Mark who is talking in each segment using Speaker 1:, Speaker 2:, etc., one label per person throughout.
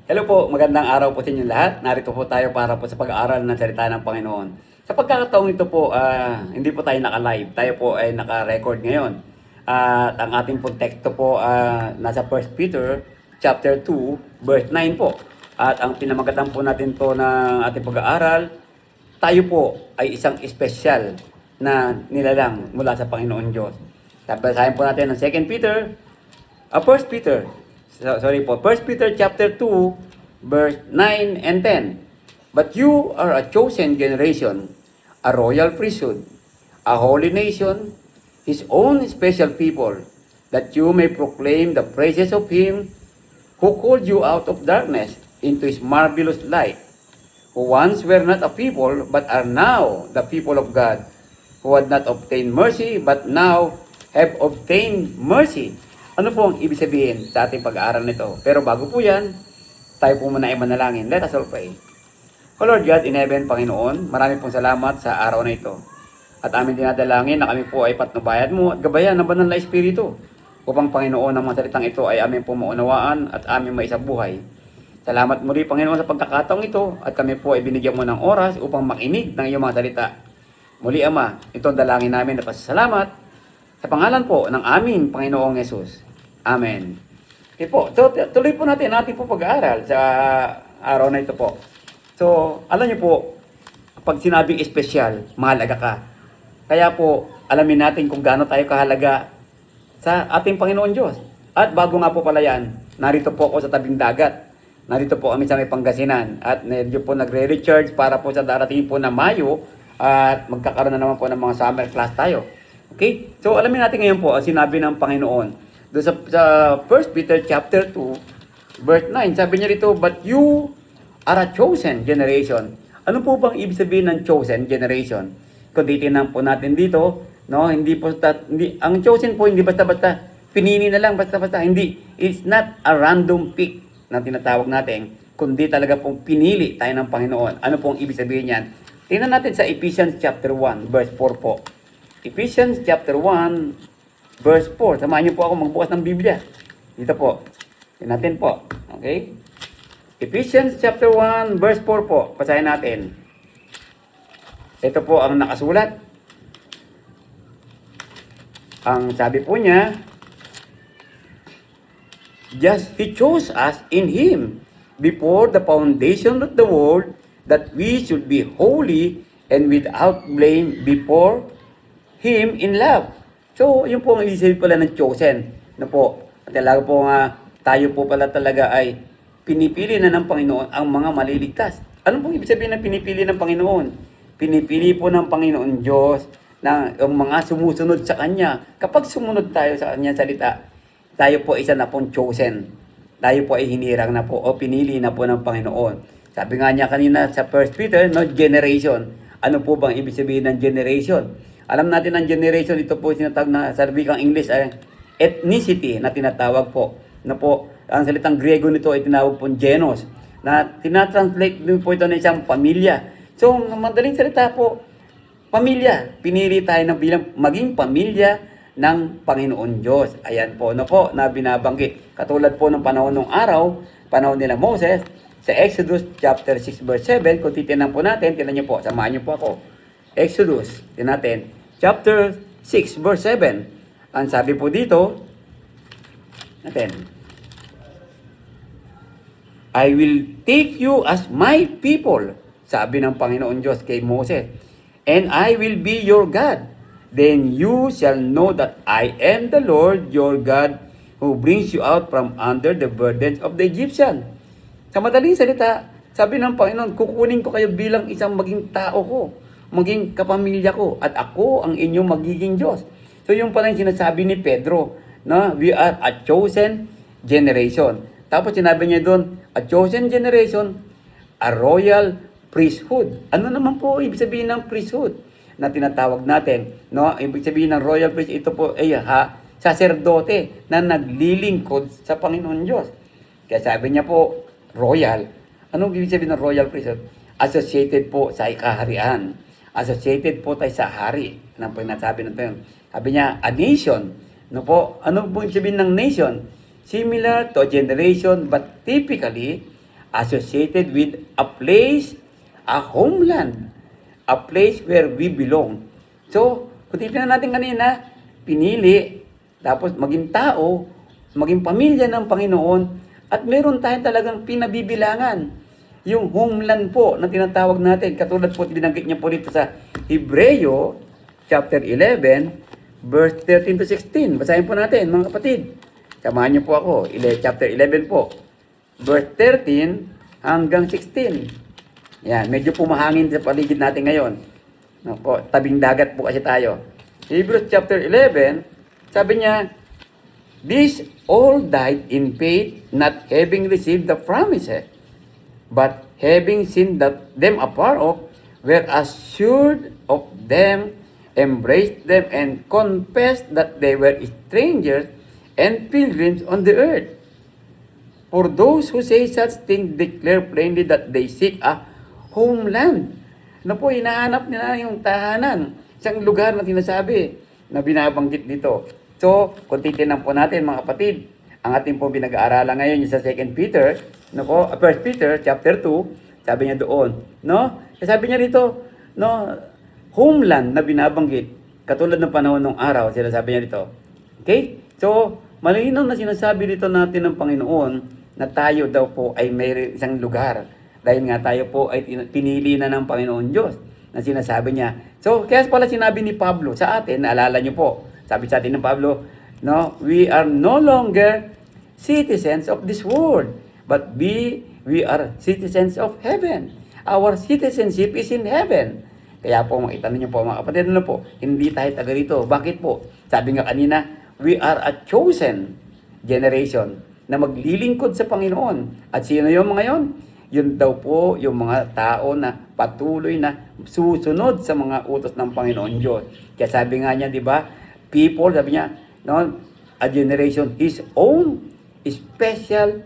Speaker 1: Hello po, magandang araw po sa inyo lahat. Narito po tayo para po sa pag-aaral ng salita ng Panginoon. Sa pagkakataong ito po, hindi po tayo naka-live. Tayo po ay naka-record ngayon. At ang ating pong teksto po nasa 1 Peter chapter 2, verse 9 po. At ang pinamagatan po natin to ng ating pag-aaral, tayo po ay isang espesyal na nilalang mula sa Panginoon Diyos. Basahin po natin ang 2 Peter, 1 Peter, sorry po, 1 Peter chapter 2, verse 9 and 10. But you are a chosen generation, a royal priesthood, a holy nation, His own special people, that you may proclaim the praises of Him who called you out of darkness into His marvelous light, who once were not a people, but are now the people of God, who had not obtained mercy, but now have obtained mercy. Ano po ang ibig sabihin sa ating pag-aaral nito? Pero bago po yan, tayo po muna ay manalangin. Let us all pray. O Lord God in heaven, Panginoon, marami pong salamat sa araw na ito. At amin dinadalangin na kami po ay patnubayan mo at gabayan ng banal na Espiritu upang Panginoon ang mga salitang ito ay amin po maunawaan at amin maisabuhay. Salamat muli Panginoon sa pagkakataong ito at kami po ay binigyan mo ng oras upang makinig ng iyong mga salita. Muli Ama, ito ang dalangin namin na pasasalamat sa pangalan po ng aming Panginoong Yesus. Amen. Okay po, so tuloy po natin ating po pag-aaral sa araw na ito po. So, alam niyo po, pag sinabing espesyal, mahalaga ka. Kaya po, alamin natin kung gaano tayo kahalaga sa ating Panginoon Diyos. At bago nga po pala yan, narito po ako sa tabing dagat. Narito po kami sa may Pangasinan. At medyo po nagre-recharge para po sa darating po na Mayo. At magkakaroon na naman po ng mga summer class tayo. Okay? So, alamin natin ngayon po ang sinabi ng Panginoon. Doon sa 1 Peter chapter 2, verse 9, sabi niya rito, but you are a chosen generation. Ano po bang ibig sabihin ng chosen generation? Kung titingnan po natin dito, no, ang chosen po hindi basta-basta pinili na lang basta-basta, hindi. It's not a random pick na tinatawag natin, kundi talaga pong pinili tayo ng Panginoon. Ano pong ibig sabihin niyan? Tingnan natin sa Ephesians chapter 1, verse 4 po. Ephesians chapter 1, verse 4. Samahan niyo po ako magbukas ng Biblia. Dito po. Tingnan natin po. Okay? Ephesians chapter 1, verse 4 po. Basahin natin. Ito po ang nakasulat. Ang sabi po niya, just He chose us in Him before the foundation of the world, that we should be holy and without blame before Him in love. So, yun po ang ibig sabihin pala ng chosen. Na po, talaga po nga, tayo po pala talaga ay pinipili na ng Panginoon ang mga maliligtas. Ano pong ibig sabihin ng pinipili ng Panginoon? Pinipili po ng Panginoon Diyos na ang mga sumusunod sa Kanya. Kapag sumunod tayo sa Kanyang salita, tayo po isa na pong chosen. Tayo po ay hinirang na po o pinili na po ng Panginoon. Sabi nga niya kanina sa 1 Peter, no, generation. Ano po bang ibig sabihin ng generation? Alam natin ang generation, ito po sinatawag na sa wikang English ay ethnicity na tinatawag po. Na po, ang salitang Griego nito ay tinawag po genos, na tinatranslate din po ito na isang pamilya. So, madaling salita po, pamilya. Pinili tayo na bilang maging pamilya ng Panginoon Diyos. Ayan po, na po, na binabanggit. Katulad po ng panahon ng araw, panahon nila Moses, sa Exodus chapter 6 verse 7, kung titignan po natin, tingnan niyo po, samahan niyo po ako. Exodus, tingnan natin, chapter 6 verse 7. Ang sabi po dito, natin, I will take you as my people, sabi ng Panginoon Diyos kay Moses, and I will be your God. Then you shall know that I am the Lord your God who brings you out from under the burdens of the Egyptian. Sa madaling salita, sabi ng Panginoon, kukunin ko kayo bilang isang maging tao ko, maging kapamilya ko, at ako ang inyong magiging Diyos. So yung pala yung sinasabi ni Pedro, na we are a chosen generation. Tapos sinabi niya doon, a chosen generation, a royal priesthood. Ano naman po ibig sabihin ng priesthood na tinatawag natin? No? Ibig sabihin ng royal priest, ito po ay saserdote na naglilingkod sa Panginoon Diyos. Kaya sabi niya po, royal. Anong ibig sabihin ng royal priesthood? Associated po sa kaharian. Associated po tayo sa hari. Ano po yung nasabi nito yun? Sabi niya, a nation. No po? Ano po ibig sabihin ng nation? Similar to a generation, but typically, associated with a place, a homeland, a place where we belong. So, kung titignan natin kanina, pinili, tapos maging tao, maging pamilya ng Panginoon, at meron tayong talagang pinabibilangan. Yung homeland po na tinatawag natin, katulad po binanggit niya po dito sa Hebreo, chapter 11, verse 13 to 16. Basahin po natin, mga kapatid. Samahan niyo po ako, chapter 11 po, verse 13 hanggang 16. Yan, medyo pumahangin sa paligid natin ngayon. No, po, tabing dagat po kasi tayo. Hebrews chapter 11, sabi niya, these all died in faith, not having received the promises, but having seen them afar off, were assured of them, embraced them, and confessed that they were strangers and pilgrims on the earth. For those who say such things declare plainly that they seek a homeland. Na po, hinahanap nila yung tahanan. Isang lugar na sinasabi na binabanggit dito. So, kung titignan po natin mga kapatid, ang ating po pinag-aaralan ngayon yung sa 2 Peter, no po, 1 Peter chapter 2, sabi niya doon, no? Sabi niya dito, no, homeland na binabanggit, katulad ng panahon ng araw, sinasabi niya dito. Okay? So, malinaw na sinasabi dito natin ng Panginoon na tayo daw po ay may isang lugar. Dahil nga tayo po ay pinili na ng Panginoon Diyos na sinasabi niya. So, kaya pala sinabi ni Pablo sa atin, naalala niyo po, sabi sa atin ng Pablo, no, we are no longer citizens of this world, but we are citizens of heaven. Our citizenship is in heaven. Kaya po, makita niyo po mga kapatid, ano po, hindi tayo taga rito. Bakit po? Sabi nga kanina, we are a chosen generation na maglilingkod sa Panginoon. At sino yung mga yon? Yun daw po yung mga tao na patuloy na susunod sa mga utos ng Panginoon Diyos. Kaya sabi nga niya, di ba, people, sabi niya, no, a generation, his own special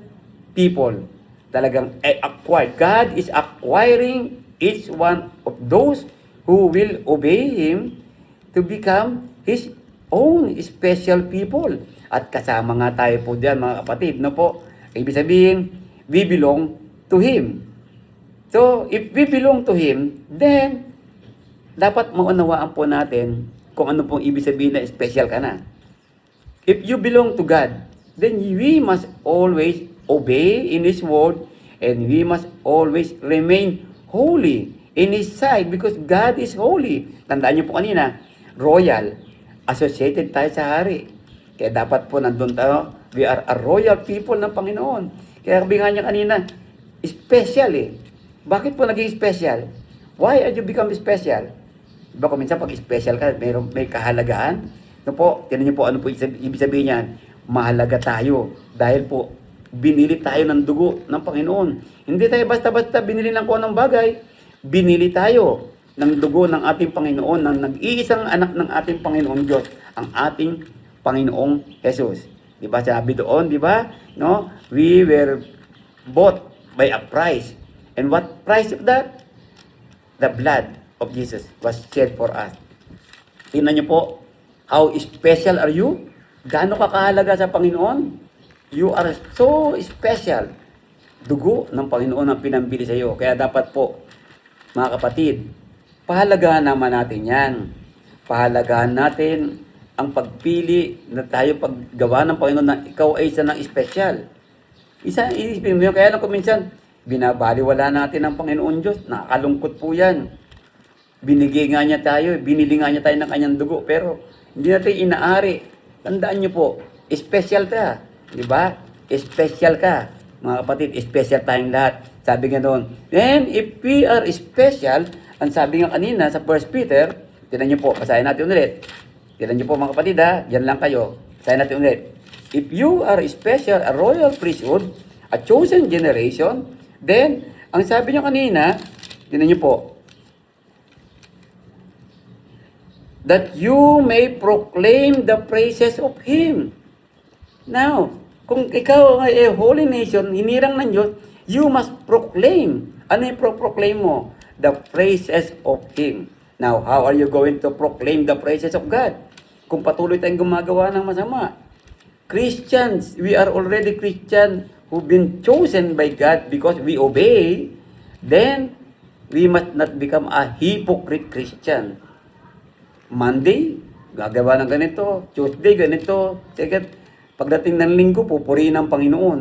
Speaker 1: people. Talagang acquired. God is acquiring each one of those who will obey Him to become His own special people. At kasama nga tayo po diyan, mga kapatid, no po? Ibig sabihin, we belong to Him. So, if we belong to Him, then, dapat maunawaan po natin kung ano pong ibig sabihin na special ka na. If you belong to God, then we must always obey in His word, and we must always remain holy in His sight because God is holy. Tandaan niyo po kanina, royal, associated tayo sa hari. Kaya dapat po nandun tayo, we are a royal people ng Panginoon. Kaya sabi nga niya kanina, special eh. Bakit po naging special? Why are you become special? Diba kung minsan pag special ka, may kahalagaan? No po, tinan niyo po ano po ibig sabihin niyan. Mahalaga tayo dahil po binili tayo ng dugo ng Panginoon. Hindi tayo basta-basta binili ng kung anong bagay. Binili tayo ng dugo ng ating Panginoon, ng nag-iisang anak ng ating Panginoon Diyos, ang ating Panginoong Jesus. Di ba sabi doon, di ba? No? We were bought by a price. And what price of that? The blood of Jesus was shed for us. Tingnan niyo po, how special are you? Gaano ka kahalaga sa Panginoon? You are so special. Dugo ng Panginoon ang pinambili sa iyo. Kaya dapat po, mga kapatid, pahalagahan naman natin yan. Pahalagahan natin ang pagpili na tayo paggawa ng Panginoon na ikaw ay isa ng special. Isa, isipin mo yun. Kaya lang kung minsan, binabaliwala natin ang Panginoon Diyos. Nakakalungkot po yan. Binigay nga niya tayo, binili nga niya tayo ng kanyang dugo, pero hindi natin inaari. Tandaan niyo po, special ka. Di ba? Special ka. Mga kapatid, special tayong lahat. Sabi nga doon, then if we are special, ang sabi nga kanina sa 1 Peter, tinan niyo po, basahin natin ulit. Tinan niyo po mga kapatid ha, diyan lang kayo. Basahin natin ulit. If you are special, a royal priesthood, a chosen generation, then, ang sabi niyo kanina, tinan niyo po, that you may proclaim the praises of Him. Now, kung ikaw ay a holy nation, hinirang ng Diyos, you must proclaim. Ano yung proclaim mo? The praises of Him. Now, how are you going to proclaim the praises of God? Kung patuloy tayong gumagawa ng masama. Christians, we are already Christian who've been chosen by God because we obey, then we must not become a hypocrite Christian. Monday, gagawa ng ganito. Tuesday, ganito. Second, pagdating ng linggo, pupurihin ng Panginoon.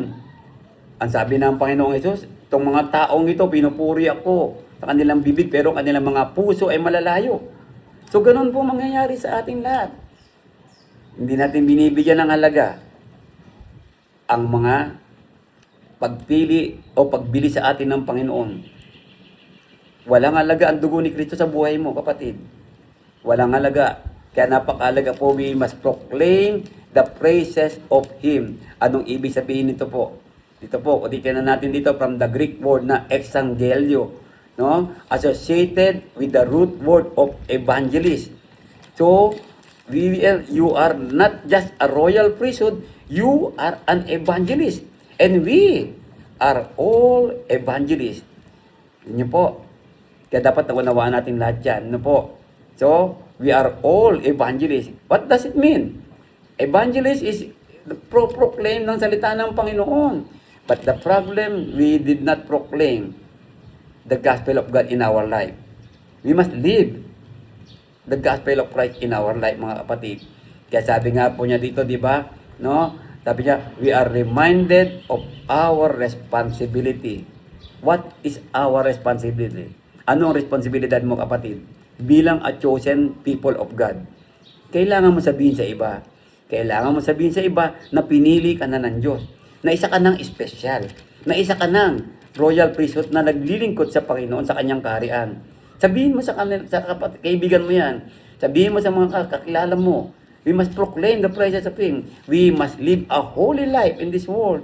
Speaker 1: Ang sabi ng Panginoong Hesus, itong mga taong ito, pinupuri ako sa kanilang bibig, pero kanilang mga puso ay malalayo. So, ganun po mangyayari sa ating lahat. Hindi natin binibigyan ng halaga ang mga pagpili o pagbili sa atin ng Panginoon. Walang halaga ang dugo ni Kristo sa buhay mo, kapatid. Walang halaga. Kaya napakahalaga po, we must proclaim the praises of Him. Anong ibig sabihin nito po? Dito po, kung titignan natin dito from the Greek word na exangelio, no? Associated with the root word of evangelist. So, you are not just a royal priesthood, you are an evangelist. And we are all evangelists. Yun yun po. Kaya dapat naunawaan natin lahat yan. Ano po? So, we are all evangelists. What does it mean? Evangelist is proclaim ng salita ng Panginoon. But the problem, we did not proclaim the gospel of God in our life. We must live the gospel of Christ in our life, mga kapatid. Kaya sabi nga po niya dito, di ba? No? Sabi niya, we are reminded of our responsibility. What is our responsibility? Ano ang responsibilidad mo, kapatid? Bilang a chosen people of God. Kailangan mo sabihin sa iba. Kailangan mo sabihin sa iba na pinili ka na ng Diyos. Na isa ka ng espesyal. Na isa ka ng royal priesthood na naglilingkod sa Panginoon sa kanyang kaharian. Sabihin mo sa kanila, sa kaibigan mo yan. Sabihin mo sa mga kakilala mo. We must proclaim the praises of Him. We must live a holy life in this world.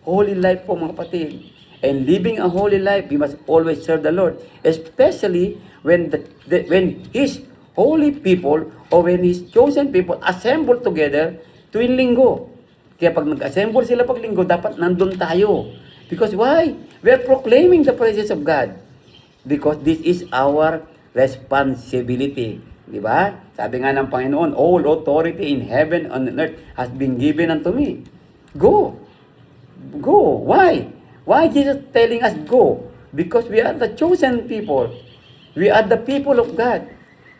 Speaker 1: Holy life po, mga kapatid. And living a holy life, we must always serve the Lord. Especially when when His holy people or when His chosen people assemble together tuwing linggo. Kaya pag nag-assemble sila pag linggo, dapat nandun tayo. Because why? We are proclaiming the praises of God. Because this is our responsibility. Di ba? Sabi nga ng Panginoon, all authority in heaven and on earth has been given unto me. Go. Go. Why? Why Jesus telling us go? Because we are the chosen people. We are the people of God.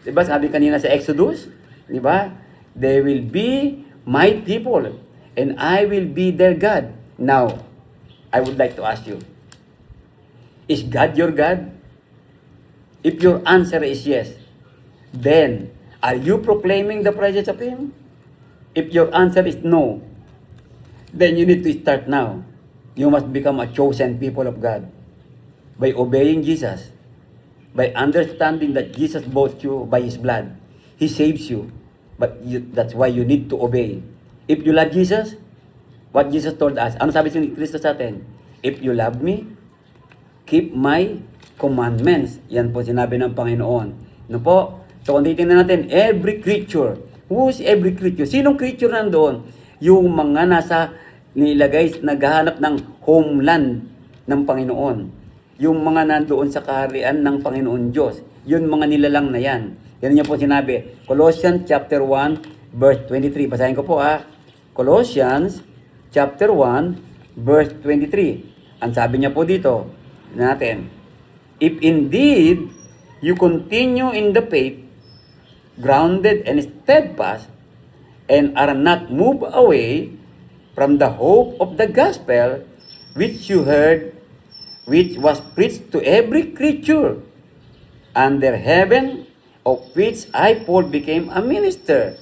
Speaker 1: Di ba? Sabi kanina sa Exodus, di ba? They will be my people and I will be their God. Now, I would like to ask you, is God your God? If your answer is yes, then are you proclaiming the praises of Him? If your answer is no, then you need to start now. You must become a chosen people of God by obeying Jesus, by understanding that Jesus bought you by His blood. He saves you, but that's why you need to obey. If you love Jesus, what Jesus told us, ano sabi ni Kristo sa atin? If you love me, keep my commandments. Yan po sinabi ng Panginoon. Ano po? So kung titingnan natin, every creature. Who is every creature? Sinong creature nandoon? Yung mga nasa nilagay, naghahanap ng homeland ng Panginoon. Yung mga nandoon sa kaharian ng Panginoon Diyos. Yun mga nilalang na yan. Yan niya po sinabi. Colossians chapter 1 verse 23. Basahin ko po Colossians chapter 1 verse 23. Ang sabi niya po dito, natin, if indeed you continue in the faith, grounded and steadfast, and are not moved away from the hope of the gospel which you heard, which was preached to every creature under heaven, of which I, Paul, became a minister.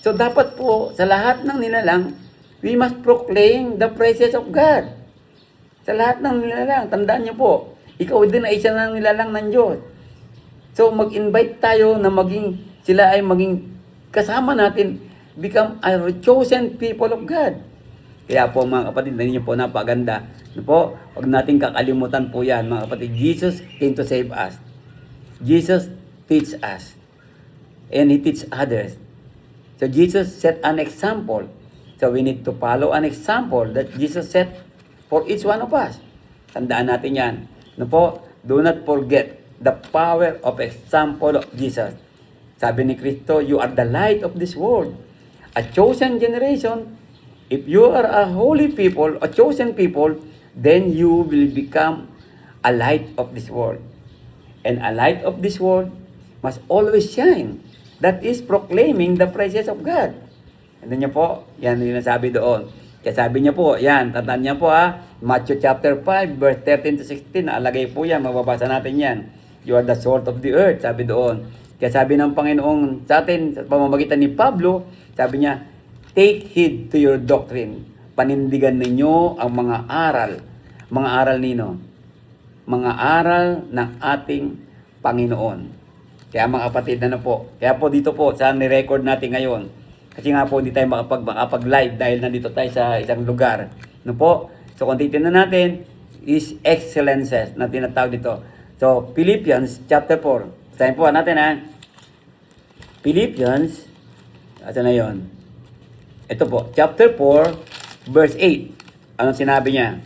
Speaker 1: So dapat po, sa lahat ng nilalang, we must proclaim the praises of God. Sa lahat ng nilalang, tandaan niyo po, ikaw din ay isa ng nilalang ng Diyos. So mag-invite tayo na sila ay maging kasama natin, become a chosen people of God. Kaya po mga kapatid, niyo po napaganda. Ano po? Huwag natin kakalimutan po yan mga kapatid. Jesus came to save us. Jesus teach us. And He teach others. So Jesus set an example. So we need to follow an example that Jesus set for each one of us. Tandaan natin yan. Ano po? Do not forget the power of example of Jesus. Sabi ni Kristo, you are the light of this world. A chosen generation, If you are a holy people, a chosen people, then you will become a light of this world. And a light of this world must always shine. That is proclaiming the praises of God. And then niya po, yan yung nasabi doon. Kaya sabi niya po, yan, tandaan niya po Matthew chapter 5, verse 13 to 16, naalagay po yan, mababasa natin yan. You are the salt of the earth, sabi doon. Kaya sabi ng Panginoong sa atin, sa pamamagitan ni Pablo, sabi niya, take heed to your doctrine. Panindigan ninyo ang mga aral. Mga aral nino? Mga aral ng ating Panginoon. Kaya mga kapatid, ano po? Kaya po dito po, sa ni-record natin ngayon, kasi nga po hindi tayo makapag-live dahil nandito tayo sa isang lugar. Ano po? So kung titignan natin, is excellences na tinatawag dito. So, Philippians chapter 4. Basahin po natin Philippians, asa na yon? Ito po, chapter 4, verse 8. Anong sinabi niya?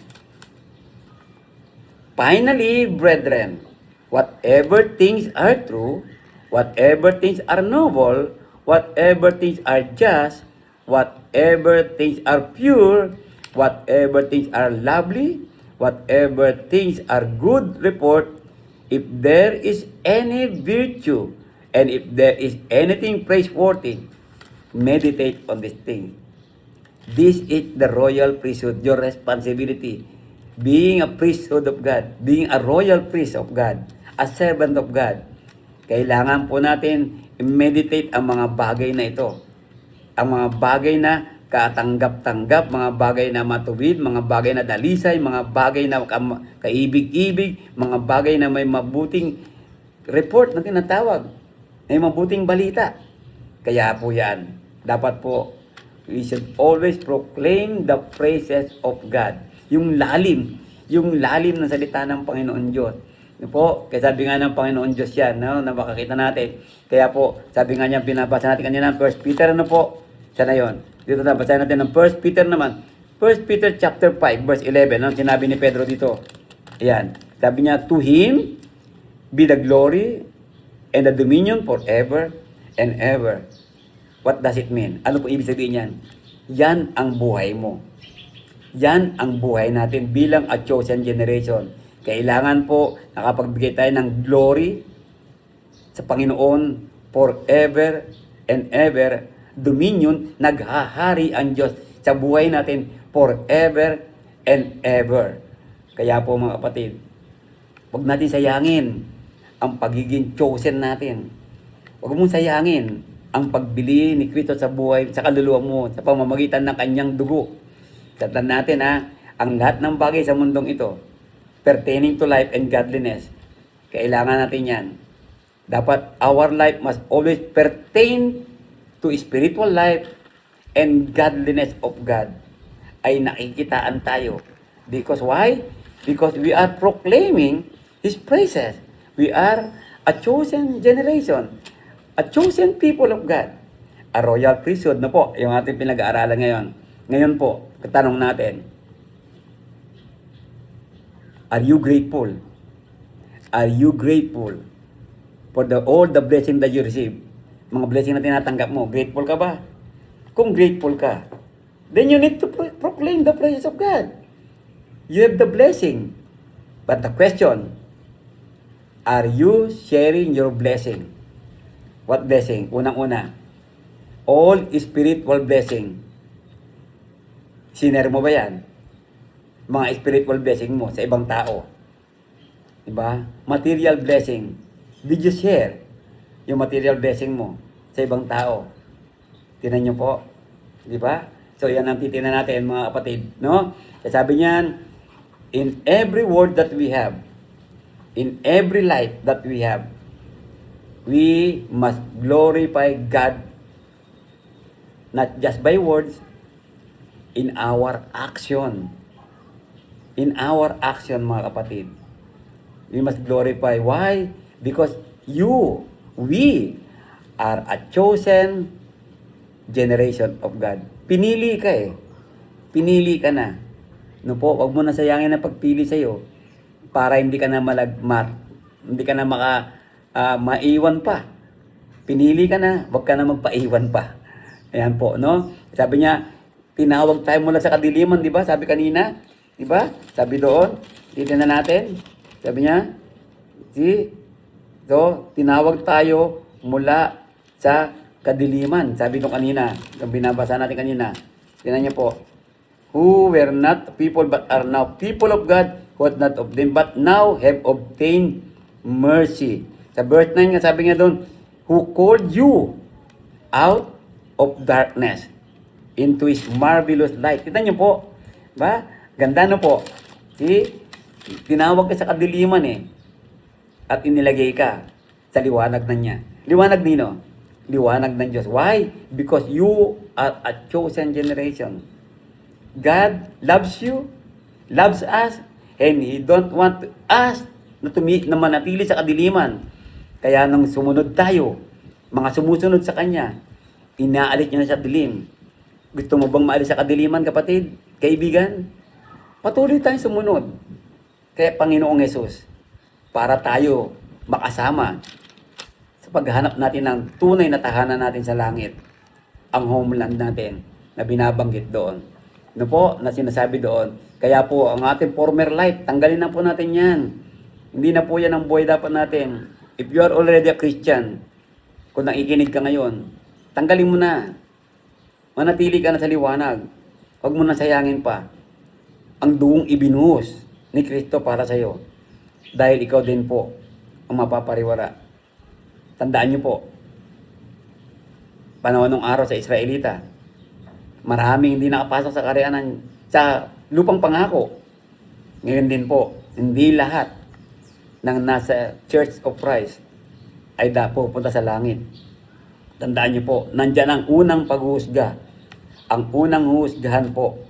Speaker 1: Finally, brethren, whatever things are true, whatever things are noble, whatever things are just, whatever things are pure, whatever things are lovely, whatever things are good report, if there is any virtue, and if there is anything praiseworthy, meditate on this thing. This is the royal priesthood, your responsibility. Being a priesthood of God, being a royal priest of God, a servant of God, kailangan po natin i-meditate ang mga bagay na ito. Ang mga bagay na katanggap-tanggap, mga bagay na matuwid, mga bagay na dalisay, mga bagay na kaibig-ibig, mga bagay na may mabuting report na tinatawag, may mabuting balita. Kaya po yan, dapat po, we should always proclaim the praises of God. Yung lalim ng salita ng Panginoon Diyos. Po, kaya sabi nga ng Panginoon Diyos yan, no, na makakita natin. Kaya po, sabi nga niya, binabasa natin kanina, 1 Peter, ano po, siya na yun. Dito na, basahin natin ng 1 Peter naman. 1 Peter chapter 5, verse 11, ano sinabi ni Pedro dito? Ayan, sabi niya, to Him be the glory and the dominion forever and ever. What does it mean? Ano po ibig sabihin yan? Yan ang buhay mo. Yan ang buhay natin bilang a chosen generation. Kailangan po nakapagbigay tayo ng glory sa Panginoon forever and ever. Dominion, naghahari ang Diyos sa buhay natin forever and ever. Kaya po mga kapatid, huwag natin sayangin ang pagiging chosen natin. Huwag mong sayangin ang pagbili ni Kristo sa buhay, sa kaluluwa mo, sa pamamagitan ng kanyang dugo. Tandaan natin ang lahat ng bagay sa mundong ito, pertaining to life and godliness, kailangan natin yan. Dapat our life must always pertain to spiritual life and godliness of God. Ay nakikitaan tayo. Because why? Because we are proclaiming His praises. We are a chosen generation, a chosen people of God, a royal priesthood na po, yung ating pinag-aaralan ngayon. Ngayon po, katanong natin, are you grateful? Are you grateful for all the blessing that you receive? Mga blessing na tinatanggap mo, grateful ka ba? Kung grateful ka, then you need to proclaim the praises of God. You have the blessing. But the question, are you sharing your blessing? What blessing? Unang-una, all spiritual blessing. Sinare mo ba yan? Mga spiritual blessing mo sa ibang tao. Diba? Material blessing. Did you share yung material blessing mo sa ibang tao? Tinan nyo po. Diba? So, yan ang titinan natin mga kapatid. No? Sabi niyan, in every word that we have, in every life that we have, we must glorify God not just by words, in our action. In our action, mga kapatid. We must glorify. Why? Because we are a chosen generation of God. Pinili ka Pinili ka na. No po, wag mo na sayangin ang pagpili sa'yo para hindi ka na malagmat. Hindi ka na maiwan pa. Pinili ka na, wag ka na magpaiwan pa. Ayan po, no? Sabi niya, Tinawag tayo mula sa kadiliman, di ba? Sabi kanina, di ba? Sabi doon, titignan natin. Sabi niya, see? So, tinawag tayo mula sa kadiliman. Sabi nung kanina, yung binabasa natin kanina. Tingnan niyo po. Who were not people but are now people of God, who had not obtained, but now have obtained mercy. Sa verse 9 nga, sabi nga doon, who called you out of darkness into His marvelous light. Kita niyo po, ba? Ganda no po. See? Tinawag ka sa kadiliman at inilagay ka sa liwanag na niya. Liwanag nino? Liwanag ng Diyos. Why? Because you are a chosen generation. God loves you, loves us, and He don't want us na manatili sa kadiliman. Kaya nang sumunod tayo, mga sumusunod sa Kanya, inaalis niya na sa dilim. Gusto mo bang maalis sa kadiliman, kapatid? Kaibigan? Patuloy tayong sumunod kay Panginoong Hesus para tayo makasama sa paghahanap natin ng tunay na tahanan natin sa langit, ang homeland natin na binabanggit doon. Ano po, na sinasabi doon. Kaya po, ang ating former life, tanggalin na po natin yan. Hindi na po yan ang buhay dapat natin. If you are already a Christian, kung nakikinig ka ngayon, tanggalin mo na. Manatili ka na sa liwanag. Huwag mo na sayangin pa ang duong ibinuhos ni Kristo para sa iyo. Dahil ikaw din po ang mapapariwara. Tandaan niyo po, panahon ng araw sa Israelita, maraming hindi nakapasok sa kaharian sa lupang pangako. Ngayon din po, hindi lahat ng nasa Church of Christ ay pupunta sa langit. Tandaan niyo po, nandiyan ang unang paghuhusga. Ang unang husgahan po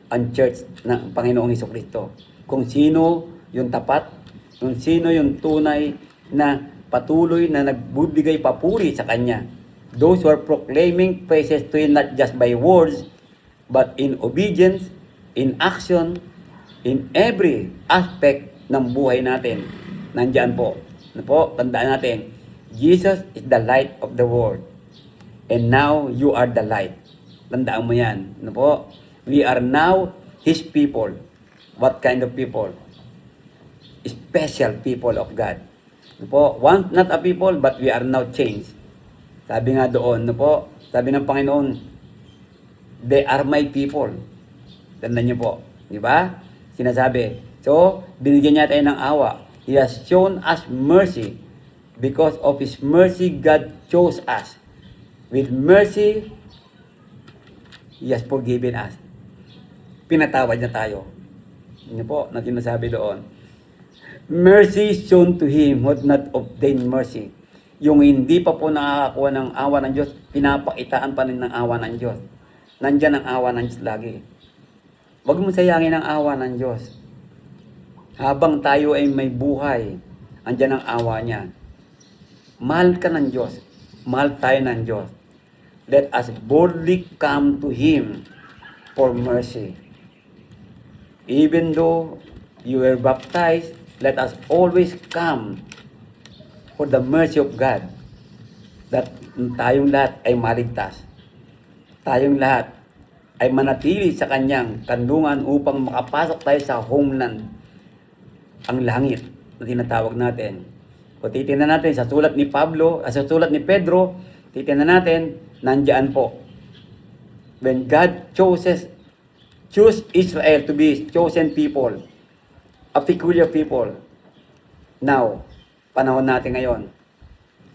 Speaker 1: ang church ng Panginoong Hesukristo. Kung sino yung tapat, kung sino yung tunay na patuloy na nagbibigay papuri sa Kanya. Those who are proclaiming praises to Him not just by words, but in obedience, in action, in every aspect ng buhay natin. Nandiyan po. Ano po? Tandaan natin, Jesus is the light of the world. And now, you are the light. Tandaan mo yan. Ano po? We are now His people. What kind of people? Special people of God. Ano po? Once not a people, but we are now changed. Sabi nga doon, ano po? Sabi ng Panginoon, they are my people. Tandaan niyo po. Di ba? Sinasabi. So, binigyan niya tayo ng awa. He has shown us mercy. Because of His mercy, God chose us. With mercy, He has forgiven us. Pinatawad niya tayo. Ano po, na sinasabi doon. Mercy shown to him who had not obtained mercy. Yung hindi pa po nakakakuha ng awa ng Diyos, pinapakitaan pa rin ng awa ng Diyos. Nandyan ang awa ng Diyos lagi. Huwag mo sayangin ang awa ng Diyos. Habang tayo ay may buhay, andyan ang awa niya. Mahal ka ng Diyos. Mahal tayo ng Diyos. Let us boldly come to Him for mercy. Even though you were baptized, let us always come for the mercy of God. That tayong lahat ay maligtas. Tayong lahat ay manatili sa Kanyang kandungan upang makapasok tayo sa homeland, ang langit na tinatawag natin. Kung titingnan natin sa sulat ni Pablo, sa sulat ni Pedro, titingnan natin, nandiyan po. When God choose Israel to be chosen people, a peculiar people. Now, panahon natin ngayon,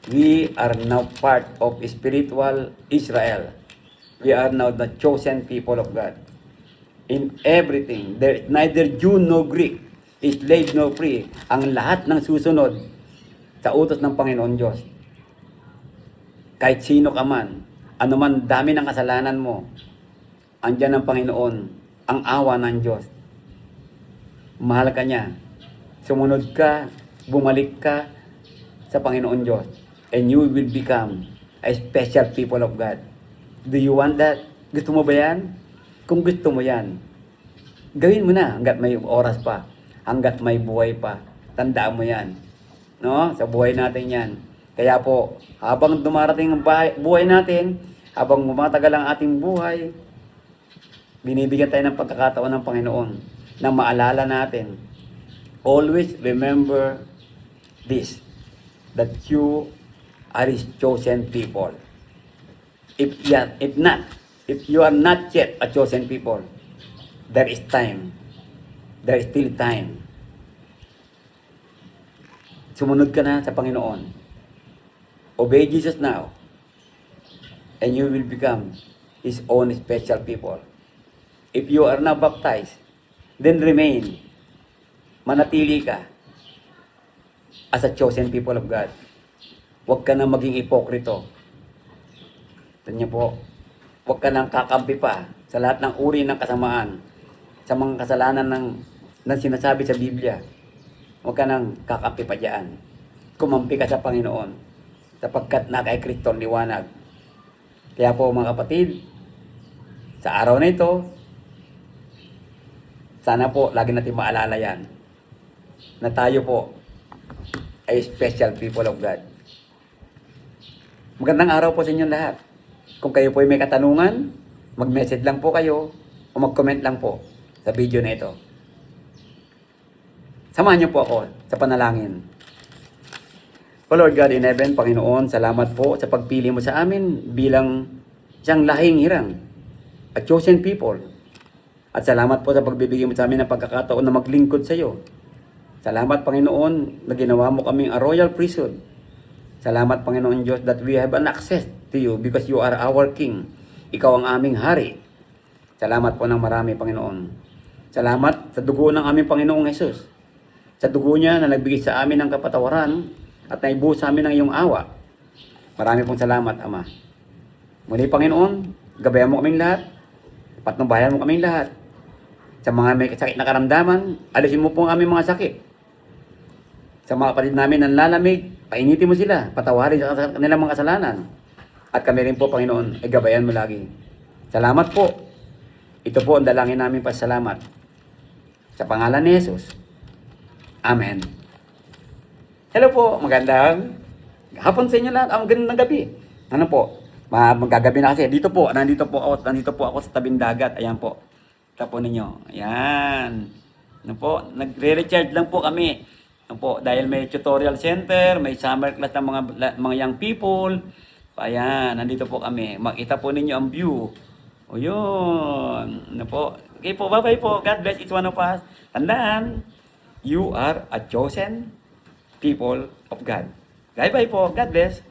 Speaker 1: we are now part of spiritual Israel. We are now the chosen people of God. In everything, there is neither Jew nor Greek, slave nor free, ang lahat ng susunod sa utos ng Panginoon Diyos. Kahit sino ka man, anuman dami ng kasalanan mo, andyan ang Panginoon, ang awa ng Diyos. Mahal ka niya. Sumunod ka, bumalik ka sa Panginoon Diyos. And you will become a special people of God. Do you want that? Gusto mo ba yan? Kung gusto mo yan, gawin mo na hanggat may oras pa, hanggat may buhay pa. Tandaan mo yan. No? Sa buhay natin yan. Kaya po, habang dumarating ang buhay natin, habang mumatagal ang ating buhay, Binibigyan tayo ng pagkakataon ng Panginoon na maalala natin. Always remember this, that you are His chosen people. If you are not yet a chosen people, there is time. There is still time. Sumunod ka na sa Panginoon. Obey Jesus now. And you will become His own special people. If you are now baptized, then remain. Manatili ka as a chosen people of God. Huwag ka na maging ipokrito. Tanya po, huwag ka nang kakampi pa sa lahat ng uri ng kasamaan, sa mga kasalanan ng sinasabi sa Biblia. Huwag ka nang kakampi pa dyan. Kumampi ka sa Panginoon, sapagkat na kay Kristo ang liwanag. Kaya po mga kapatid, sa araw na ito, sana po lagi natin maalala yan, na tayo po ay special people of God. Magandang araw po sa inyong lahat. Kung kayo po ay may katanungan, mag-message lang po kayo o mag-comment lang po sa video na ito. Samahan niyo po ako sa panalangin. O Lord God in heaven, Panginoon, salamat po sa pagpili mo sa amin bilang siyang lahing hirang at chosen people. At salamat po sa pagbibigay mo sa amin ng pagkakataon na maglingkod sa iyo. Salamat, Panginoon, na ginawa mo kaming a royal priesthood. Salamat, Panginoon Diyos, that we have an access to you because you are our King. Ikaw ang aming hari. Salamat po ng marami, Panginoon. Salamat sa dugo ng aming Panginoong Jesus. Sa dugo niya na nagbigay sa amin ng kapatawaran at naibuhos sa amin ng iyong awa. Marami pong salamat, Ama. Muli, Panginoon, gabayan mo kaming lahat. Patnubayan mo kaming lahat. Sa mga may sakit na karamdaman, alisin mo po ang aming mga sakit. Sa mga kapatid namin ang lalamig, painitin mo sila, patawarin sa kanilang mga kasalanan. At kami rin po, Panginoon, ay gabayan mo lagi. Salamat po. Ito po ang dalangin namin pasalamat. Sa pangalan ni Jesus. Amen. Hello po, magandang hapon sa inyo lahat. Ang gandang gabi. Ano po? Magagabi na kasi. Nandito po ako sa tabing dagat. Ayan po. Ito po ninyo. Ayan. Ano po? Nagre-recharge lang po kami. Ano po? Dahil may tutorial center, may summer class ng mga young people. Ayan. Nandito po kami. Makita po ninyo ang view. O yun. Ano po? Okay po. Bye-bye po. God bless each one of us. Tandaan, you are a chosen people of God. Bye-bye po. God bless.